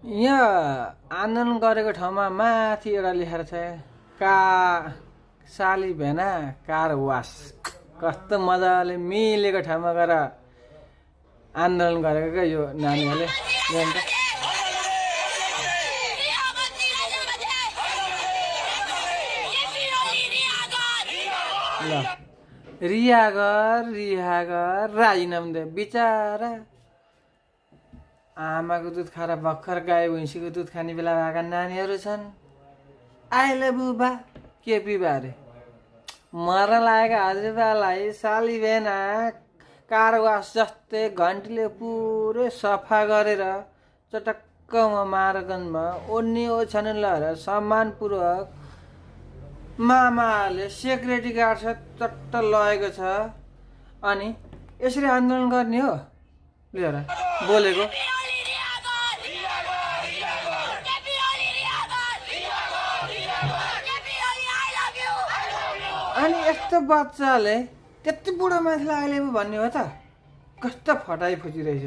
यहाँ आन्दोलन गरेको ठाउँमा माथि एउटा लेखेर छ का साली भेना कार वास। कस्तो मजाले मिलेको ठाउँमा गएर आन्दोलन गरेको क्या यो नानीहरूले। ल रिहा गर राजीनामा दे बिचारा। आमाको दुध खाएर भर्खर गाई भैँसीको दुध खाने बेला भएका नानीहरू छन्। आइले बुबा के पिबा अरे मर्न लागेको हजुरबालाई साली भेना कार वास जस्तै घन्टीले पुरै सफा गरेर चटक्क मारगन्जमा ओड्नी ओछ्यानी लगाएर सम्मानपूर्वक मामाले सेक्युरिटी गार्ड चट्ट लगेको छ। अनि यसरी आन्दोलन गर्ने हो लिएर बोलेको। अनि यस्तो बच्चाले त्यति बुढो मान्छेलाई अहिले भन्ने हो त? कस्तो फटाइ फुचिरहेछ।